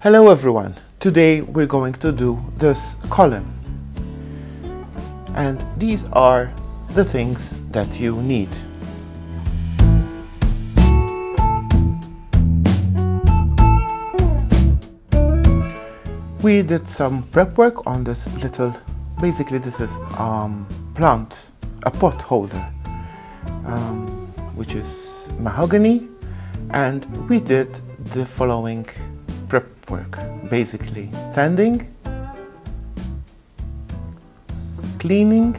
Hello everyone, today we're going to do this column, and these are the things that you need. We did some prep work on this little, basically this is plant, a pot holder, which is mahogany, and we did the following prep work, basically sanding, cleaning,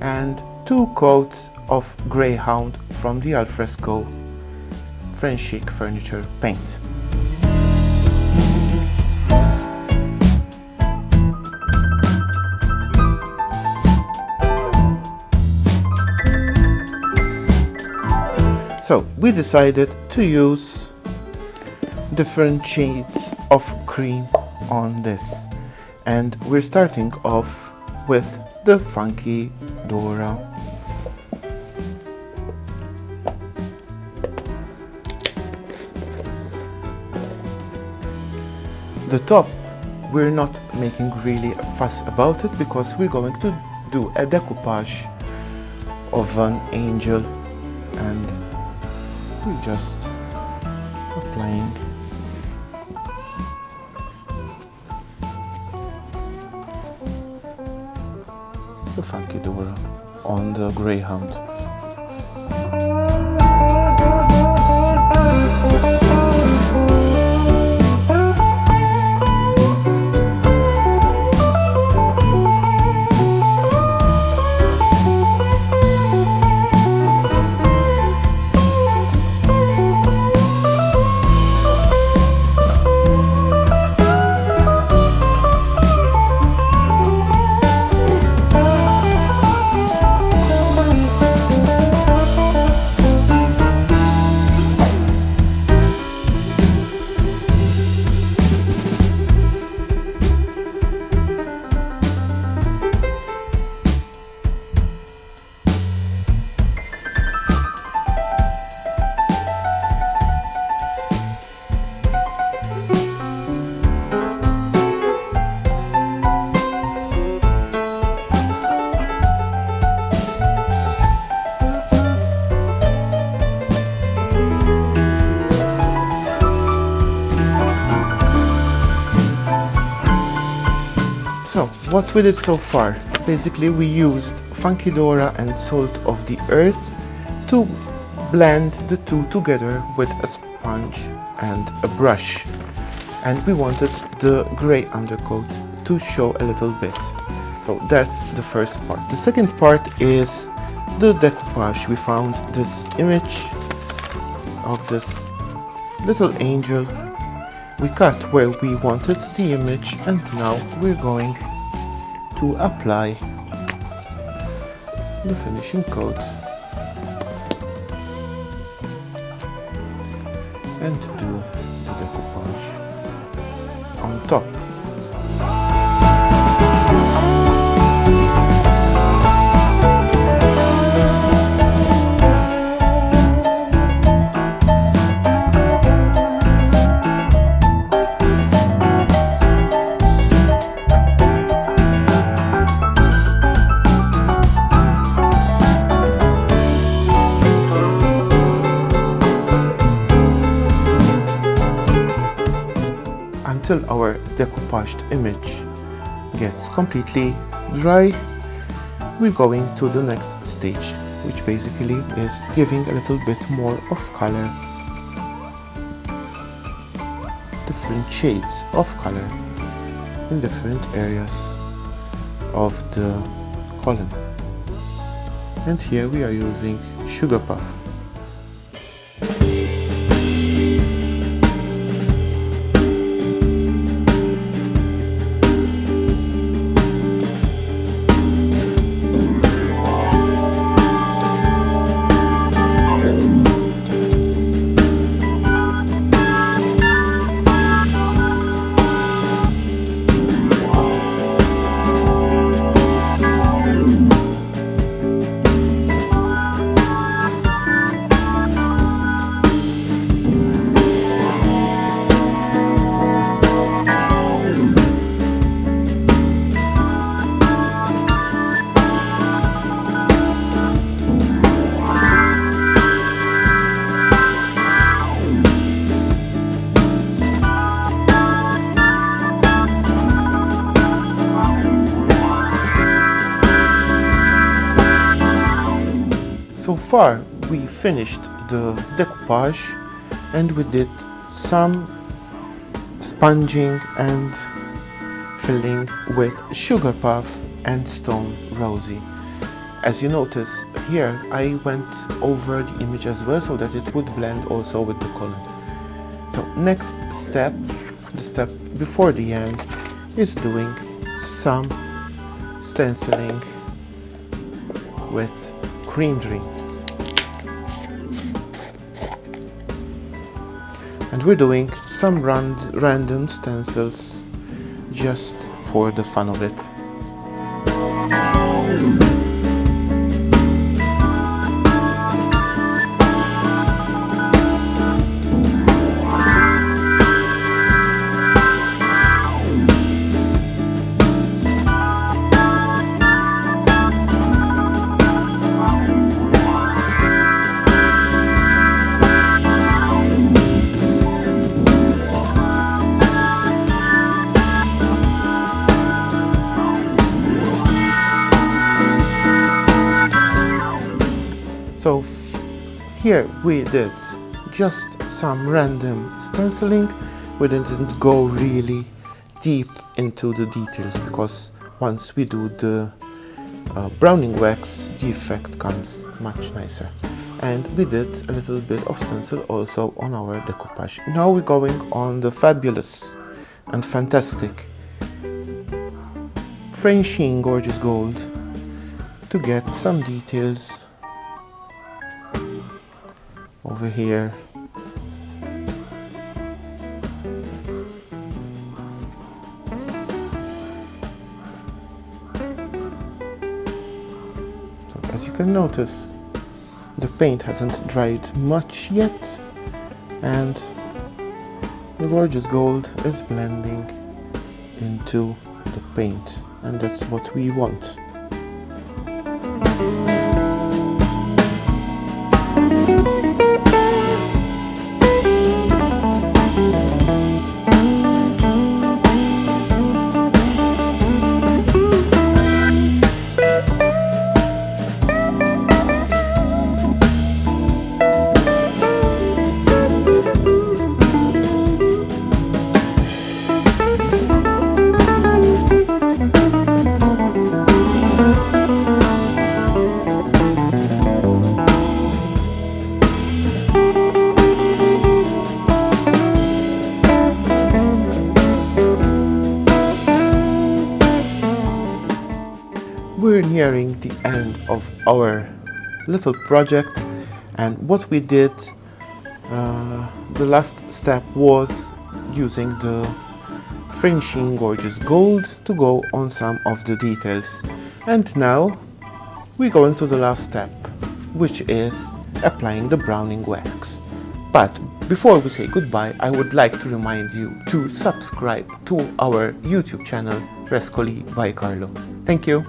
and 2 coats of Greyhound from the Alfresco Frenchic furniture paint. So we decided to use different shades of cream on this, and we're starting off with the Funky Dora. The top, we're not making really a fuss about it because we're going to do a decoupage of an angel, and we're just applying the Funky Dora on the Greyhound. So, what we did so far, basically we used Funky Dora and Salt of the Earth to blend the two together with a sponge and a brush. And we wanted the grey undercoat to show a little bit. So that's the first part. The second part is the decoupage. We found this image of this little angel. We cut where we wanted the image, and now we're going to apply the finishing coat and do the decoupage on top. Until our decoupaged image gets completely dry, we're going to the next stage, which basically is giving a little bit more of color, different shades of color in different areas of the column. And here we are using Sugar Puff. far we finished the decoupage and we did some sponging and filling with sugar puff and stone rosy. As you notice here, I went over the image as well so that it would blend also with the color. So next step, the step before the end, is doing some stenciling with greenery. And we're doing some random stencils just for the fun of it. So here we did just some random stenciling. We didn't go really deep into the details because once we do the browning wax, the effect comes much nicer. And we did a little bit of stencil also on our decoupage. Now we're going on the fabulous and fantastic Frenchic Gorgeous Gold to get some details over here. So as you can notice, the paint hasn't dried much yet and the gorgeous gold is blending into the paint, and that's what we want. We're nearing the end of our little project, and what we did, the last step was using the Frenchic Gorgeous Gold to go on some of the details. And now we're going to the last step, which is applying the browning wax. But before we say goodbye, I would like to remind you to subscribe to our YouTube channel, RescoliByCarlo. Thank you.